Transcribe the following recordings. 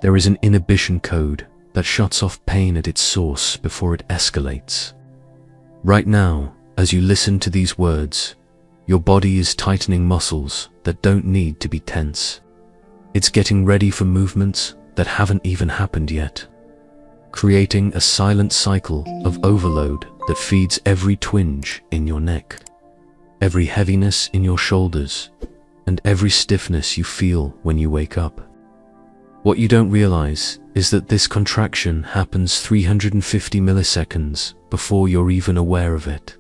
There is an inhibition code that shuts off pain at its source before it escalates. Right now, as you listen to these words, your body is tightening muscles that don't need to be tense. It's getting ready for movements that haven't even happened yet, creating a silent cycle of overload that feeds every twinge in your neck, every heaviness in your shoulders, and every stiffness you feel when you wake up. What you don't realize is that this contraction happens 350 milliseconds before you're even aware of it.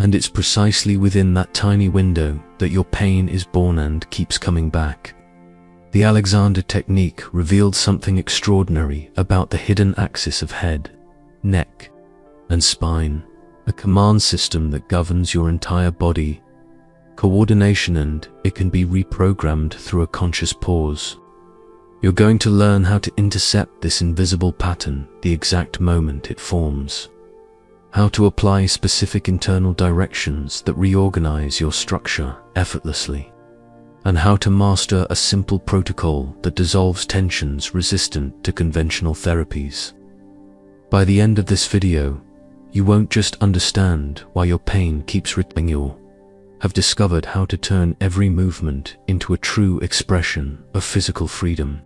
And it's precisely within that tiny window that your pain is born and keeps coming back. The Alexander technique revealed something extraordinary about the hidden axis of head, neck, and spine, a command system that governs your entire body, coordination, and it can be reprogrammed through a conscious pause. You're going to learn how to intercept this invisible pattern the exact moment it forms, how to apply specific internal directions that reorganize your structure effortlessly, and how to master a simple protocol that dissolves tensions resistant to conventional therapies. By the end of this video, you won't just understand why your pain keeps returning, you'll have discovered how to turn every movement into a true expression of physical freedom.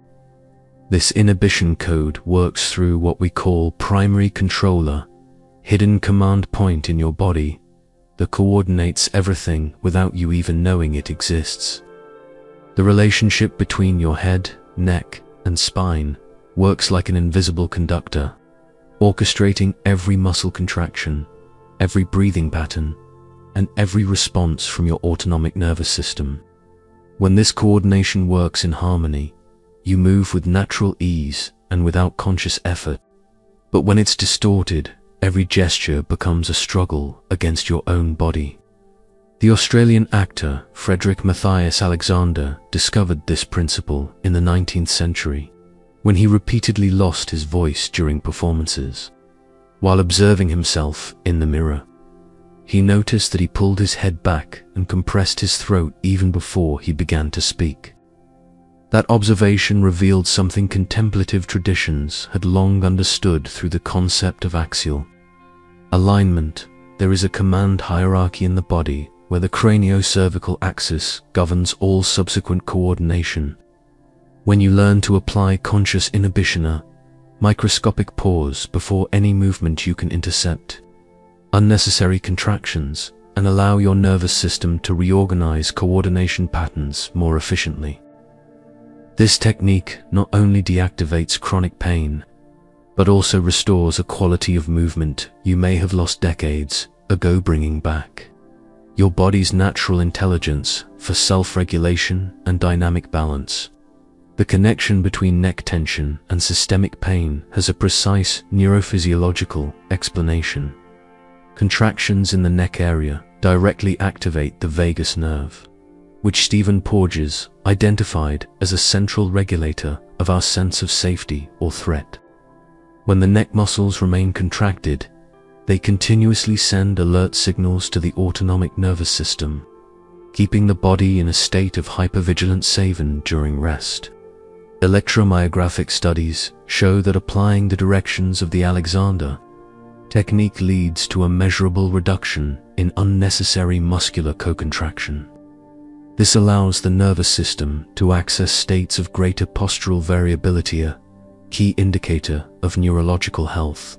This inhibition code works through what we call primary controller, hidden command point in your body that coordinates everything without you even knowing it exists. The relationship between your head, neck, and spine works like an invisible conductor, orchestrating every muscle contraction, every breathing pattern, and every response from your autonomic nervous system. When this coordination works in harmony, you move with natural ease and without conscious effort. But when it's distorted, every gesture becomes a struggle against your own body. The Australian actor Frederick Matthias Alexander discovered this principle in the 19th century, when he repeatedly lost his voice during performances. While observing himself in the mirror, he noticed that he pulled his head back and compressed his throat even before he began to speak. That observation revealed something contemplative traditions had long understood through the concept of axial alignment. There is a command hierarchy in the body where the craniocervical axis governs all subsequent coordination. When you learn to apply conscious inhibition, a microscopic pause before any movement, you can intercept unnecessary contractions and allow your nervous system to reorganize coordination patterns more efficiently. This technique not only deactivates chronic pain, but also restores a quality of movement you may have lost decades ago, bringing back your body's natural intelligence for self-regulation and dynamic balance. The connection between neck tension and systemic pain has a precise neurophysiological explanation. Contractions in the neck area directly activate the vagus nerve, which Stephen Porges identified as a central regulator of our sense of safety or threat. When the neck muscles remain contracted, they continuously send alert signals to the autonomic nervous system, keeping the body in a state of hypervigilance even during rest. Electromyographic studies show that applying the directions of the Alexander technique leads to a measurable reduction in unnecessary muscular co-contraction. This allows the nervous system to access states of greater postural variability, a key indicator of neurological health.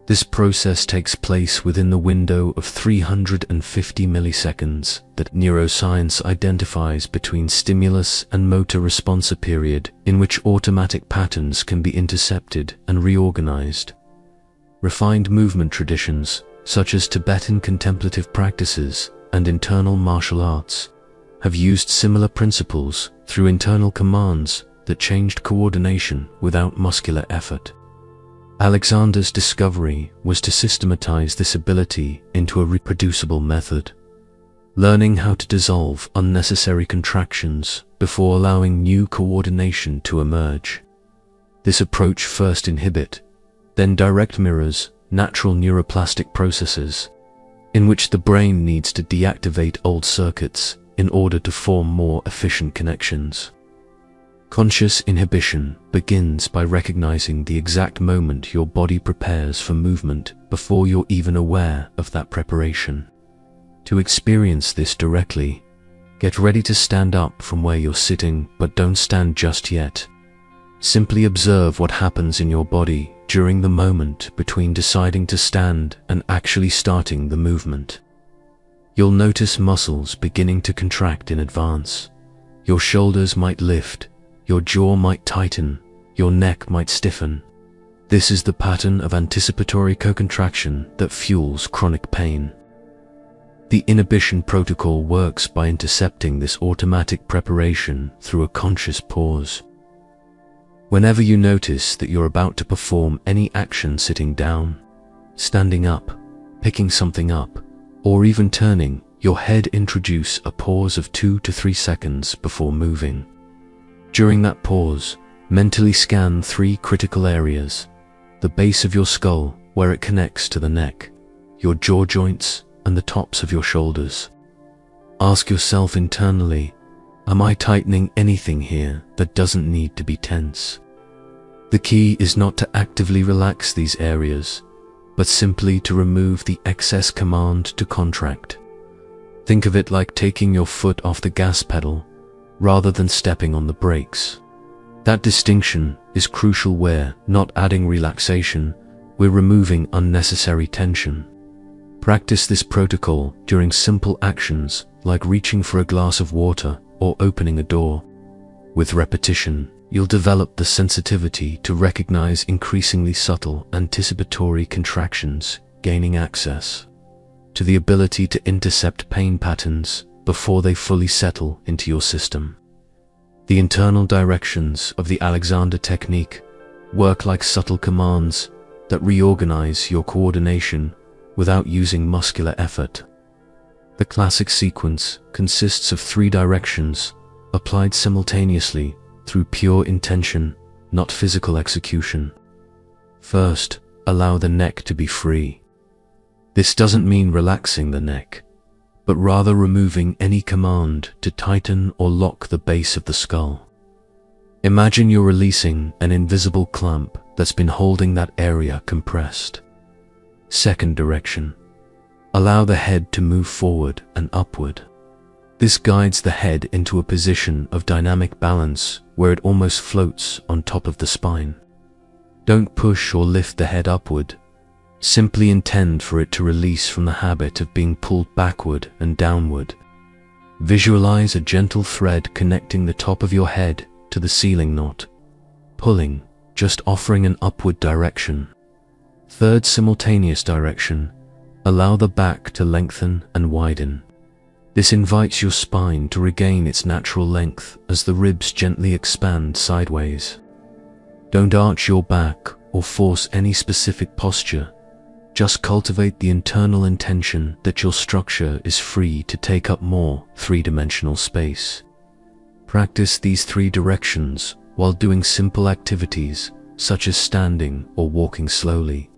This process takes place within the window of 350 milliseconds that neuroscience identifies between stimulus and motor response, a period in which automatic patterns can be intercepted and reorganized. Refined movement traditions, such as Tibetan contemplative practices and internal martial arts, have used similar principles through internal commands that changed coordination without muscular effort. Alexander's discovery was to systematize this ability into a reproducible method, learning how to dissolve unnecessary contractions before allowing new coordination to emerge. This approach first inhibit, then direct mirrors natural neuroplastic processes, in which the brain needs to deactivate old circuits in order to form more efficient connections. Conscious inhibition begins by recognizing the exact moment your body prepares for movement before you're even aware of that preparation. To experience this directly, get ready to stand up from where you're sitting, but don't stand just yet. Simply observe what happens in your body during the moment between deciding to stand and actually starting the movement. You'll notice muscles beginning to contract in advance. Your shoulders might lift, your jaw might tighten, your neck might stiffen. This is the pattern of anticipatory co-contraction that fuels chronic pain. The inhibition protocol works by intercepting this automatic preparation through a conscious pause. Whenever you notice that you're about to perform any action, sitting down, standing up, picking something up, or even turning your head, introduce a pause of 2 to 3 seconds before moving. During that pause, mentally scan 3 critical areas: the base of your skull, where it connects to the neck, your jaw joints, and the tops of your shoulders. Ask yourself internally, am I tightening anything here that doesn't need to be tense? The key is not to actively relax these areas, but simply to remove the excess command to contract. Think of it like taking your foot off the gas pedal rather than stepping on the brakes. That distinction is crucial. We're not adding relaxation, we're removing unnecessary tension. Practice this protocol during simple actions like reaching for a glass of water or opening a door. With repetition, you'll develop the sensitivity to recognize increasingly subtle anticipatory contractions, gaining access to the ability to intercept pain patterns before they fully settle into your system. The internal directions of the Alexander technique work like subtle commands that reorganize your coordination without using muscular effort. The classic sequence consists of 3 directions applied simultaneously through pure intention, not physical execution. First, allow the neck to be free. This doesn't mean relaxing the neck, but rather removing any command to tighten or lock the base of the skull. Imagine you're releasing an invisible clamp that's been holding that area compressed. Second direction, allow the head to move forward and upward. This guides the head into a position of dynamic balance where it almost floats on top of the spine. Don't push or lift the head upward. Simply intend for it to release from the habit of being pulled backward and downward. Visualize a gentle thread connecting the top of your head to the ceiling, not pulling, just offering an upward direction. Third simultaneous direction, allow the back to lengthen and widen. This invites your spine to regain its natural length as the ribs gently expand sideways. Don't arch your back or force any specific posture. Just cultivate the internal intention that your structure is free to take up more 3-dimensional space. Practice these 3 directions while doing simple activities such as standing or walking slowly.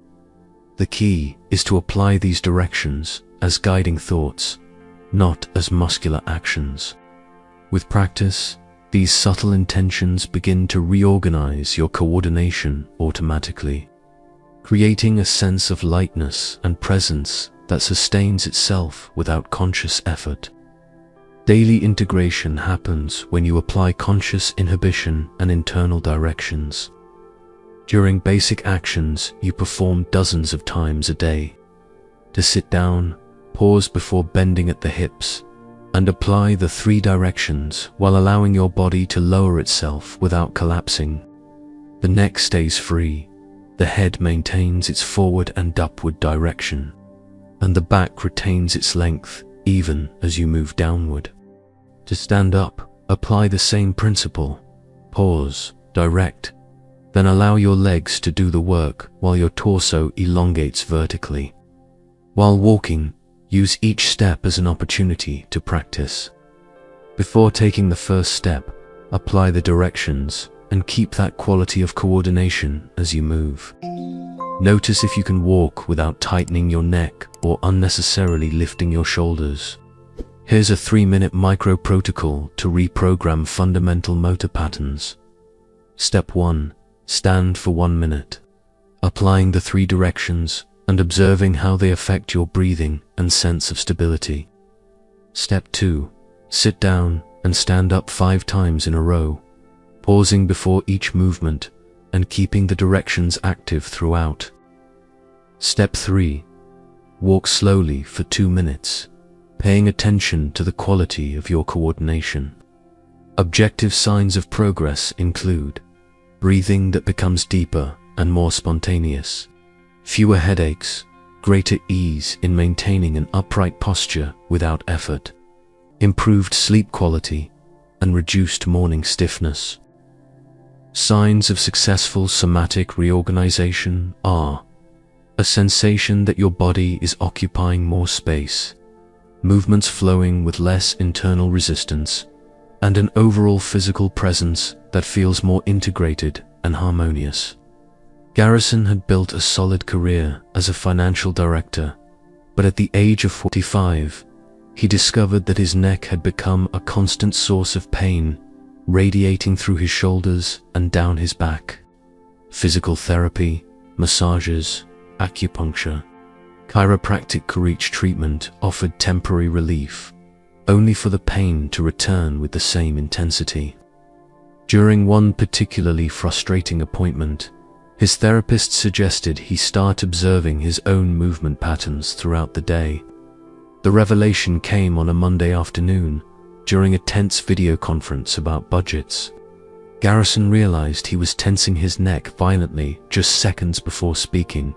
The key is to apply these directions as guiding thoughts, not as muscular actions. With practice, these subtle intentions begin to reorganize your coordination automatically, creating a sense of lightness and presence that sustains itself without conscious effort. Daily integration happens when you apply conscious inhibition and internal directions. During basic actions you perform dozens of times a day. To sit down, pause before bending at the hips, and apply the 3 directions while allowing your body to lower itself without collapsing. The neck stays free, the head maintains its forward and upward direction, and the back retains its length even as you move downward. To stand up, apply the same principle. Pause, direct, then allow your legs to do the work while your torso elongates vertically. While walking, use each step as an opportunity to practice. Before taking the first step, apply the directions and keep that quality of coordination as you move. Notice if you can walk without tightening your neck or unnecessarily lifting your shoulders. Here's a 3-minute micro protocol to reprogram fundamental motor patterns. Step 1. Stand for 1 minute. Applying the 3 directions and observing how they affect your breathing and sense of stability. Step 2. Sit down and stand up 5 times in a row, pausing before each movement and keeping the directions active throughout. Step 3. Walk slowly for 2 minutes, paying attention to the quality of your coordination. Objective signs of progress include breathing that becomes deeper and more spontaneous, fewer headaches, greater ease in maintaining an upright posture without effort, improved sleep quality, and reduced morning stiffness. Signs of successful somatic reorganization are a sensation that your body is occupying more space, movements flowing with less internal resistance, and an overall physical presence that feels more integrated and harmonious. Garrison had built a solid career as a financial director, but at the age of 45, he discovered that his neck had become a constant source of pain, radiating through his shoulders and down his back. Physical therapy, massages, acupuncture, chiropractic treatment offered temporary relief, only for the pain to return with the same intensity. During one particularly frustrating appointment, his therapist suggested he start observing his own movement patterns throughout the day. The revelation came on a Monday afternoon, during a tense video conference about budgets. Garrison realized he was tensing his neck violently just seconds before speaking,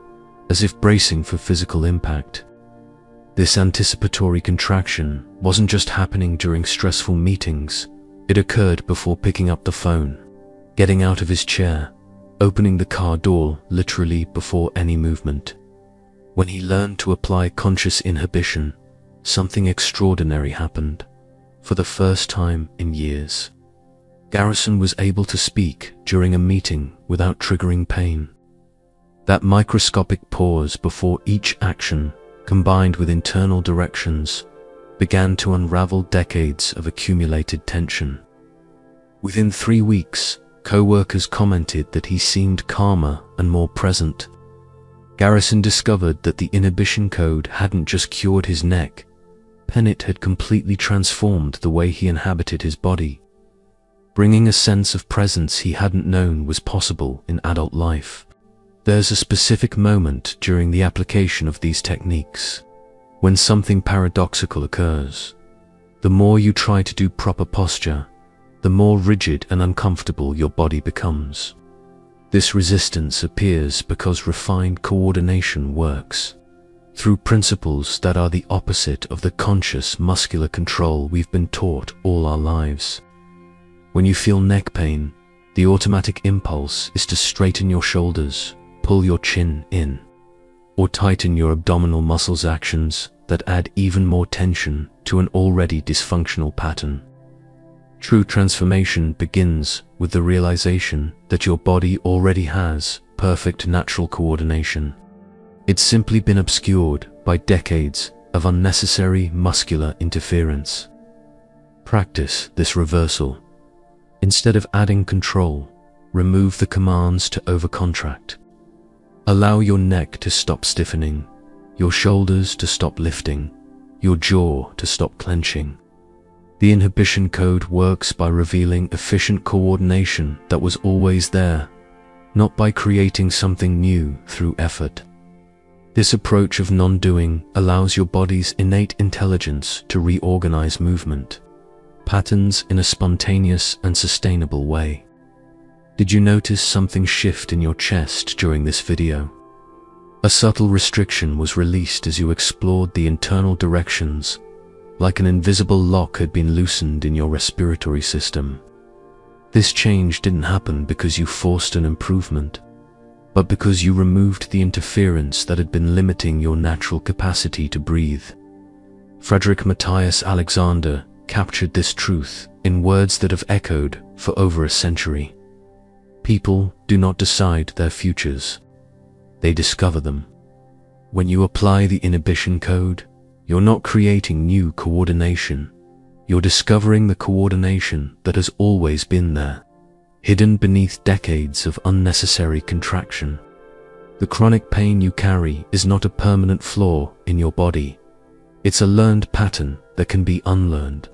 as if bracing for physical impact. This anticipatory contraction wasn't just happening during stressful meetings, it occurred before picking up the phone, getting out of his chair, opening the car door literally before any movement. When he learned to apply conscious inhibition, something extraordinary happened. For the first time in years, Garrison was able to speak during a meeting without triggering pain. That microscopic pause before each action, combined with internal directions, began to unravel decades of accumulated tension. Within 3 weeks, co-workers commented that he seemed calmer and more present. Garrison discovered that the inhibition code hadn't just cured his neck, it had completely transformed the way he inhabited his body, bringing a sense of presence he hadn't known was possible in adult life. There's a specific moment during the application of these techniques when something paradoxical occurs. The more you try to do proper posture, the more rigid and uncomfortable your body becomes. This resistance appears because refined coordination works through principles that are the opposite of the conscious muscular control we've been taught all our lives. When you feel neck pain, the automatic impulse is to straighten your shoulders, pull your chin in, or tighten your abdominal muscles, actions that add even more tension to an already dysfunctional pattern. True transformation begins with the realization that your body already has perfect natural coordination. It's simply been obscured by decades of unnecessary muscular interference. Practice this reversal. Instead of adding control, remove the commands to overcontract. Allow your neck to stop stiffening, your shoulders to stop lifting, your jaw to stop clenching. The inhibition code works by revealing efficient coordination that was always there, not by creating something new through effort. This approach of non-doing allows your body's innate intelligence to reorganize movement patterns in a spontaneous and sustainable way. Did you notice something shift in your chest during this video? A subtle restriction was released as you explored the internal directions, like an invisible lock had been loosened in your respiratory system. This change didn't happen because you forced an improvement, but because you removed the interference that had been limiting your natural capacity to breathe. Frederick Matthias Alexander captured this truth in words that have echoed for over a century. People do not decide their futures, they discover them. When you apply the inhibition code, You're not creating new coordination. You're discovering the coordination that has always been there, hidden beneath decades of unnecessary contraction. The chronic pain you carry is not a permanent flaw in your body. It's a learned pattern that can be unlearned.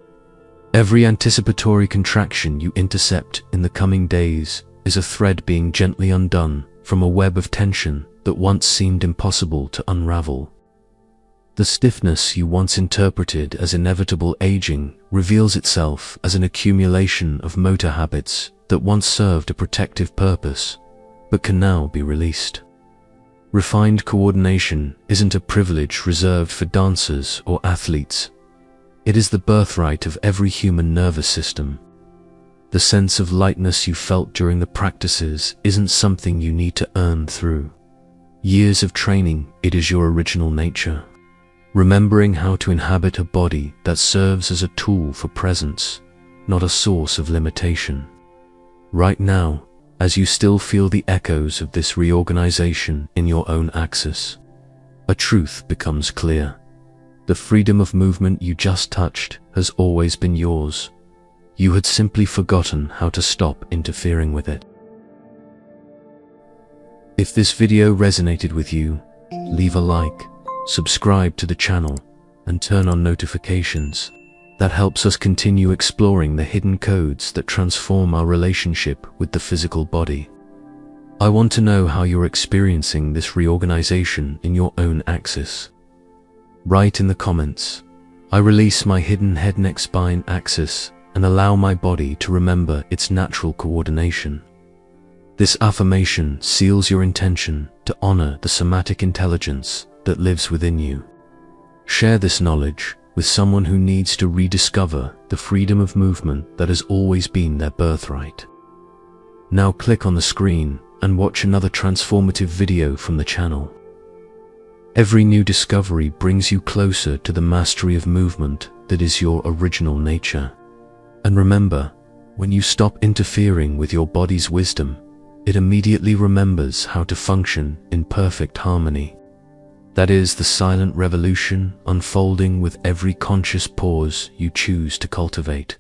Every anticipatory contraction you intercept in the coming days is a thread being gently undone from a web of tension that once seemed impossible to unravel. The stiffness you once interpreted as inevitable aging reveals itself as an accumulation of motor habits that once served a protective purpose, but can now be released. Refined coordination isn't a privilege reserved for dancers or athletes. It is the birthright of every human nervous system. The sense of lightness you felt during the practices isn't something you need to earn through years of training. It is your original nature. Remembering how to inhabit a body that serves as a tool for presence, not a source of limitation. Right now, as you still feel the echoes of this reorganization in your own axis, a truth becomes clear. The freedom of movement you just touched has always been yours. You had simply forgotten how to stop interfering with it. If this video resonated with you, leave a like, subscribe to the channel, and turn on notifications. That helps us continue exploring the hidden codes that transform our relationship with the physical body. I want to know how you're experiencing this reorganization in your own axis. Write in the comments. I release my hidden head-neck-spine axis and allow my body to remember its natural coordination. This affirmation seals your intention to honor the somatic intelligence that lives within you. Share this knowledge with someone who needs to rediscover the freedom of movement that has always been their birthright. Now click on the screen and watch another transformative video from the channel. Every new discovery brings you closer to the mastery of movement that is your original nature. And remember, when you stop interfering with your body's wisdom, it immediately remembers how to function in perfect harmony. That is the silent revolution unfolding with every conscious pause you choose to cultivate.